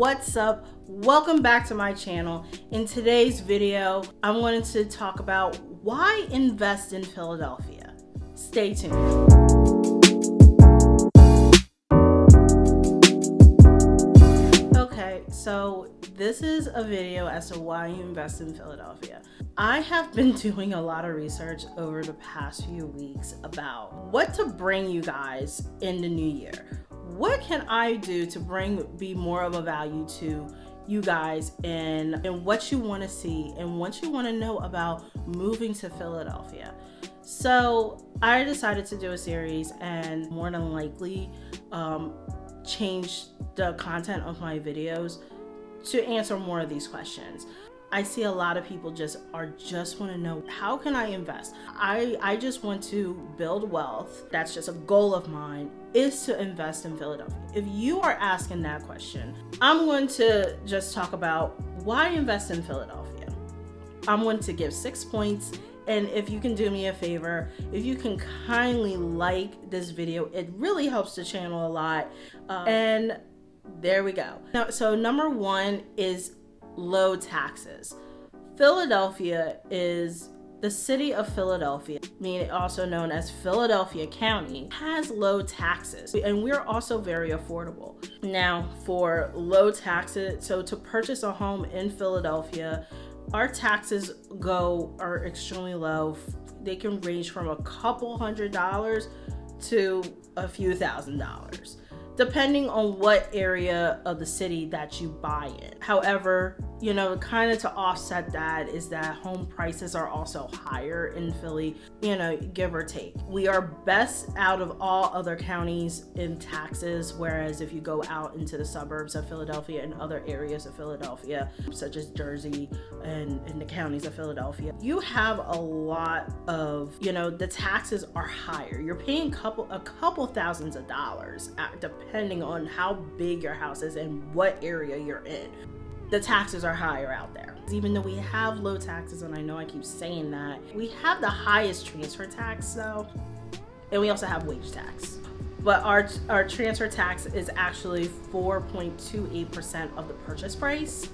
What's up? Welcome back to my channel. In today's video, I wanted to talk about why invest in Philadelphia. Stay tuned. Okay, so this is a video as to why you invest in Philadelphia. I have been doing a lot of research over the past few weeks about what to bring you guys in the new year. What can I do to be more of a value to you guys and what you want to see and what you want to know about moving to Philadelphia? So I decided to do a series and more than likely change the content of my videos to answer more of these questions. I see a lot of people just want to know, how can I invest? I just want to build wealth. That's just a goal of mine, is to invest in Philadelphia. If you are asking that question, I'm going to just talk about why invest in Philadelphia. I'm going to give 6 points. And if you can do me a favor, if you can kindly like this video, it really helps the channel a lot. And there we go. Now, so number one is low taxes. Philadelphia is the city of Philadelphia, meaning also known as Philadelphia County, has low taxes, and we're also very affordable. Now, for low taxes, so to purchase a home in Philadelphia, our taxes are extremely low. They can range from a couple $100s to a few $1,000s, depending on what area of the city that you buy in. However, kind of to offset that is that home prices are also higher in Philly, give or take. We are best out of all other counties in taxes, whereas if you go out into the suburbs of Philadelphia and other areas of Philadelphia, such as Jersey and in the counties of Philadelphia, you have a lot of, the taxes are higher. You're paying a couple thousands of dollars, depending on how big your house is and what area you're in. The taxes are higher out there. Even though we have low taxes, and I know I keep saying that, we have the highest transfer tax though, and we also have wage tax. But our transfer tax is actually 4.28% of the purchase price,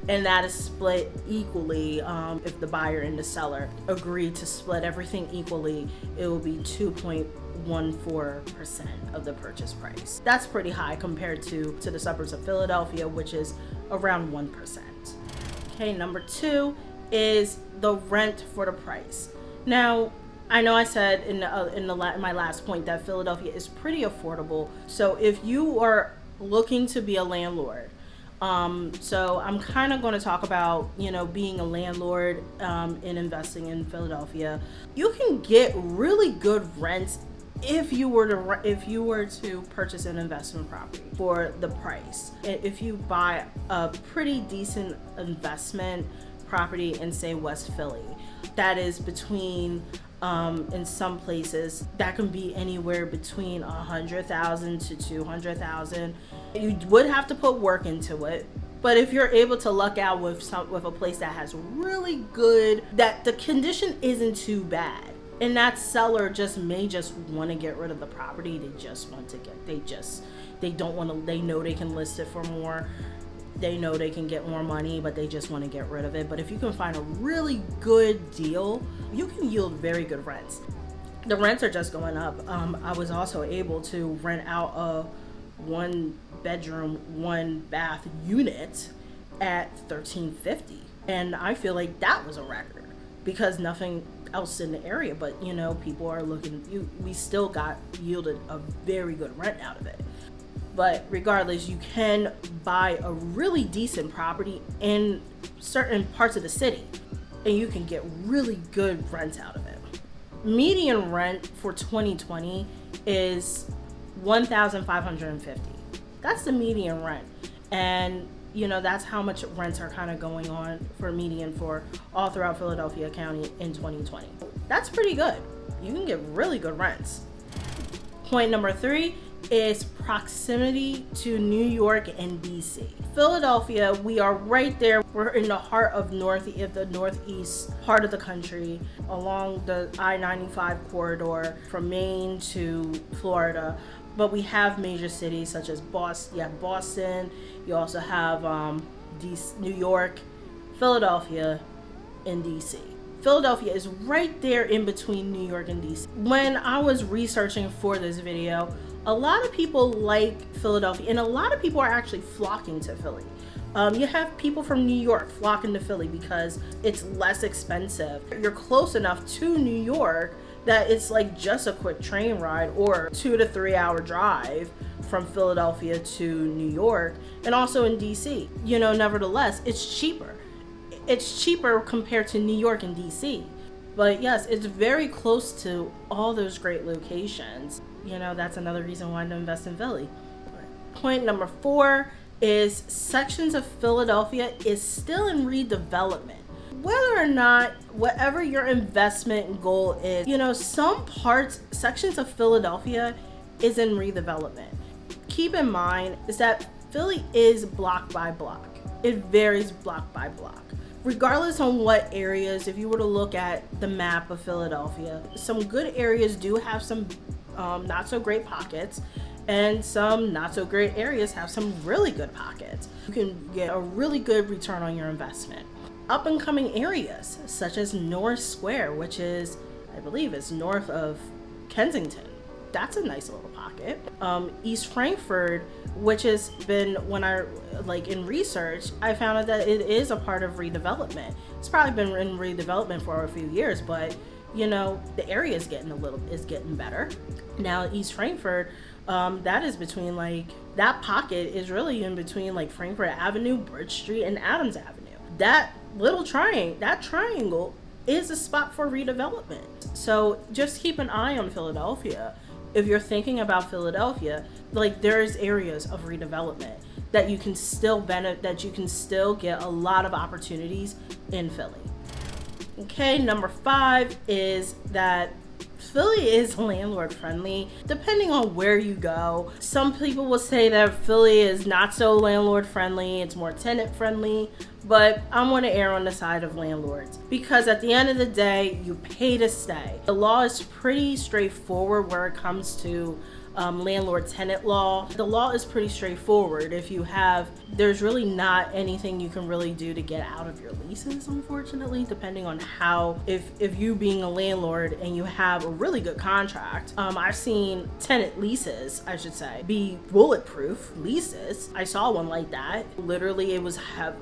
and that is split equally. If the buyer and the seller agree to split everything equally, it will be 2.14% of the purchase price. That's pretty high compared to the suburbs of Philadelphia, which is around 1%. Okay, number two is the rent for the price. Now, I know I said in my last point that Philadelphia is pretty affordable. So if you are looking to be a landlord, so I'm kind of going to talk about, being a landlord and investing in Philadelphia. You can get really good rents if you were to purchase an investment property for the price. If you buy a pretty decent investment property in, say, West Philly, that is between in some places that can be anywhere between $100,000 to $200,000. You would have to put work into it, but if you're able to luck out with a place that has really good, that the condition isn't too bad, and that seller may want to get rid of the property, they know they can list it for more. They know they can get more money, but they just want to get rid of it. But if you can find a really good deal, you can yield very good rents. The rents are just going up. I was also able to rent out a 1-bedroom, 1-bath unit at $1,350. And I feel like that was a record because nothing else in the area, but people are looking, we still got yielded a very good rent out of it. But regardless, you can buy a really decent property in certain parts of the city, and you can get really good rent out of it. Median rent for 2020 is $1,550. That's the median rent. And that's how much rents are kind of going on for median for all throughout Philadelphia County in 2020. That's pretty good. You can get really good rents. Point number three is proximity to New York and DC. Philadelphia, we are right there. We're in the heart of the northeast part of the country, along the I-95 corridor from Maine to Florida. But we have major cities such as Boston. You have Boston. You also have New York, Philadelphia, and DC. Philadelphia is right there in between New York and DC. When I was researching for this video, a lot of people like Philadelphia, and a lot of people are actually flocking to Philly. You have people from New York flocking to Philly because it's less expensive. You're close enough to New York that it's like just a quick train ride or 2 to 3 hour drive from Philadelphia to New York, and also in DC. You know, nevertheless, it's cheaper. It's cheaper compared to New York and DC. But yes, it's very close to all those great locations. You know, that's another reason why to invest in Philly. Point number 4 is sections of Philadelphia is still in redevelopment. Whether or not, whatever your investment goal is, you know, sections of Philadelphia is in redevelopment. Keep in mind is that Philly is block by block. It varies block by block. Regardless on what areas, if you were to look at the map of Philadelphia, some good areas do have some not so great pockets, and some not so great areas have some really good pockets. You can get a really good return on your investment. Up and coming areas such as North Square, which is, I believe, is north of Kensington. That's a nice little pocket. East Frankfort, which has been, when I in research, I found out that it is a part of redevelopment. It's probably been in redevelopment for a few years, but you know, the area is getting better. Now East Frankfort, that is between that pocket is really in between Frankfort Avenue, Bridge Street, and Adams Avenue. That little triangle is a spot for redevelopment. So just keep an eye on Philadelphia. If you're thinking about Philadelphia, there's areas of redevelopment that you can still that you can still get a lot of opportunities in Philly. Okay, number 5 is that Philly is landlord friendly, depending on where you go. Some people will say that Philly is not so landlord friendly, it's more tenant friendly, but I'm going to err on the side of landlords because at the end of the day, you pay to stay. The law is pretty straightforward where it comes to landlord-tenant law. The law is pretty straightforward. There's really not anything you can really do to get out of your leases, unfortunately, depending on how, if you being a landlord and you have a really good contract. I've seen tenant leases, I should say, be bulletproof leases. I saw one like that. Literally, it was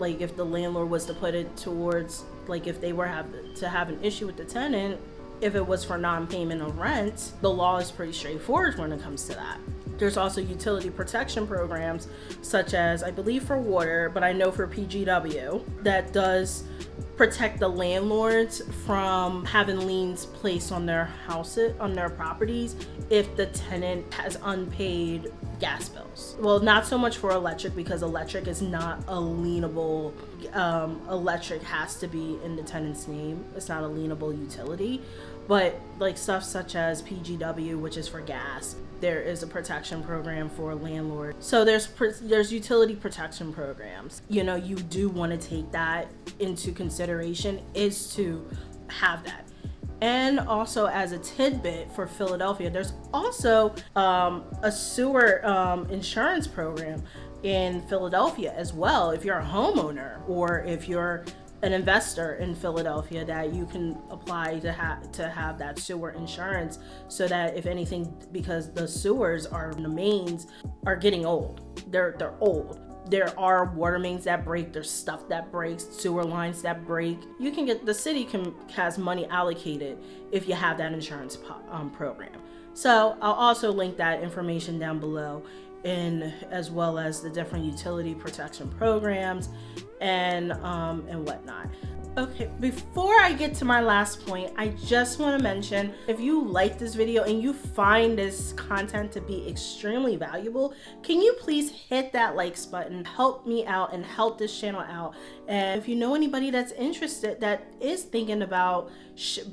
if the landlord was to put it towards, if they were to have an issue with the tenant, if it was for non-payment of rent, the law is pretty straightforward when it comes to that. There's also utility protection programs, such as, I believe for water, but I know for PGW, that does protect the landlords from having liens placed on their houses, on their properties, if the tenant has unpaid gas bills. Well, not so much for electric, because electric is not a lienable. Electric has to be in the tenant's name. It's not a lienable utility. But stuff such as PGW, which is for gas, there is a protection program for landlords. So there's utility protection programs. You know, you do want to take that into consideration, is to have that. And also, as a tidbit for Philadelphia, there's also a sewer insurance program in Philadelphia as well. If you're a homeowner or if you're an investor in Philadelphia, that you can apply to have that sewer insurance, so that if anything, because the sewers the mains are getting old. They're old. There are water mains that break, there's stuff that breaks, sewer lines that break. The city has money allocated if you have that insurance program. So I'll also link that information down below, as well as the different utility protection programs and whatnot. Okay, before I get to my last point, I just want to mention, if you like this video and you find this content to be extremely valuable, can you please hit that likes button, help me out and help this channel out. And if you know anybody that's interested, that is thinking about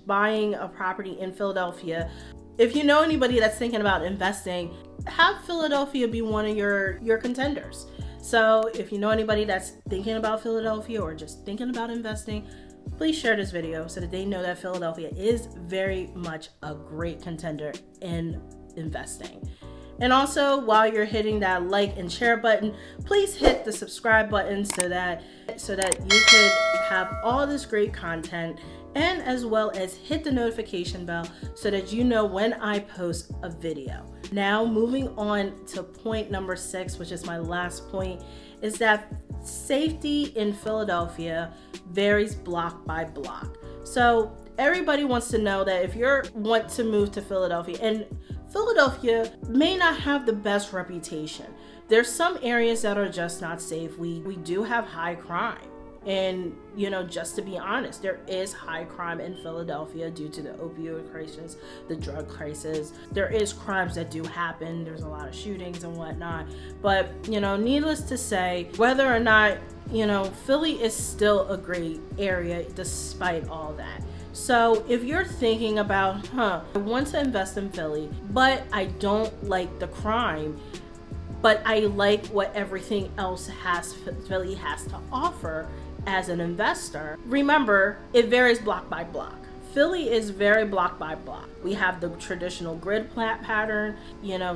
buying a property in Philadelphia, if you know anybody that's thinking about investing, have Philadelphia be one of your contenders. So if you know anybody that's thinking about Philadelphia or just thinking about investing, please share this video so that they know that Philadelphia is very much a great contender in investing. And also, while you're hitting that like and share button, please hit the subscribe button so that you could have all this great content, and as well as hit the notification bell so that you know when I post a video. Now, moving on to point number 6, which is my last point, is that safety in Philadelphia varies block by block. So everybody wants to know that if you want to move to Philadelphia, and Philadelphia may not have the best reputation. There's some areas that are just not safe. We do have high crime. And, just to be honest, there is high crime in Philadelphia due to the opioid crisis, the drug crisis. There is crimes that do happen. There's a lot of shootings and whatnot. But, needless to say, whether or not, Philly is still a great area despite all that. So if you're thinking about, I want to invest in Philly, but I don't like the crime, but I like what everything else Philly has to offer as an investor, remember, it varies block by block. Philly is very block by block. We have the traditional grid pattern.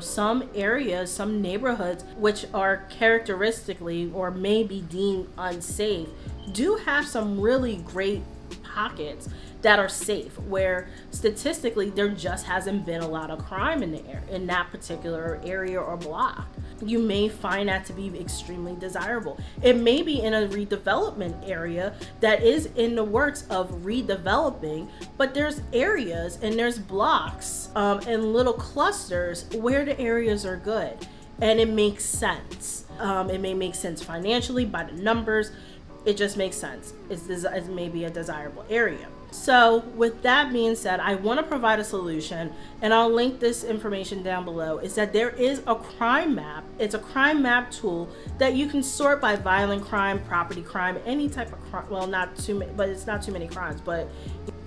Some areas, some neighborhoods, which are characteristically or may be deemed unsafe, do have some really great pockets that are safe, where statistically there just hasn't been a lot of crime in that particular area or block. You may find that to be extremely desirable. It may be in a redevelopment area that is in the works of redeveloping, but there's areas and there's blocks and little clusters where the areas are good and it makes sense. It may make sense financially by the numbers. It just makes sense. It's maybe a desirable area. So with that being said, I want to provide a solution, and I'll link this information down below, is that there is a crime map. It's a crime map tool that you can sort by violent crime, property crime, any type of crime. Well, not too many, but it's not too many crimes, but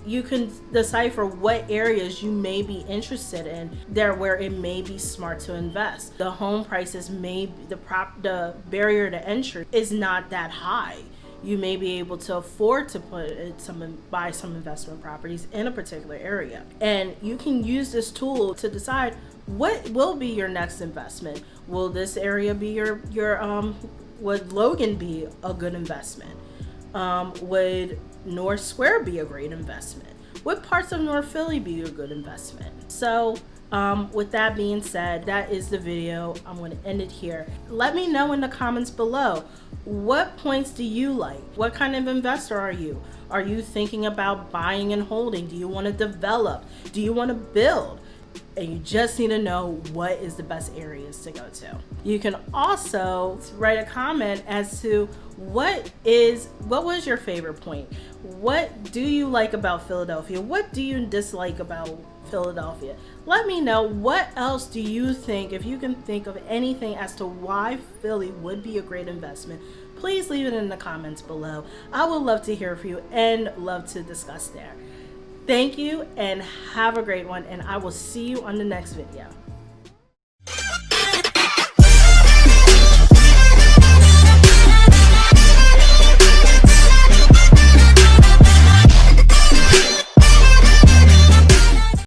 you can decipher what areas you may be interested in there where it may be smart to invest. The home prices the barrier to entry is not that high. You may be able to afford to buy some investment properties in a particular area. And you can use this tool to decide what will be your next investment. Will this area be would Logan be a good investment? Would North Square be a great investment? Would parts of North Philly be a good investment? So with that being said, that is the video. I'm going to end it here. Let me know in the comments below, what points do you like? What kind of investor are you? Are you thinking about buying and holding? Do you want to develop? Do you want to build? And you just need to know what is the best areas to go to. You can also write a comment as to what was your favorite point? What do you like about Philadelphia? What do you dislike about Philadelphia? Let me know, what else do you think, if you can think of anything as to why Philly would be a great investment, please leave it in the comments below. I would love to hear from you and love to discuss there. Thank you and have a great one, and I will see you on the next video.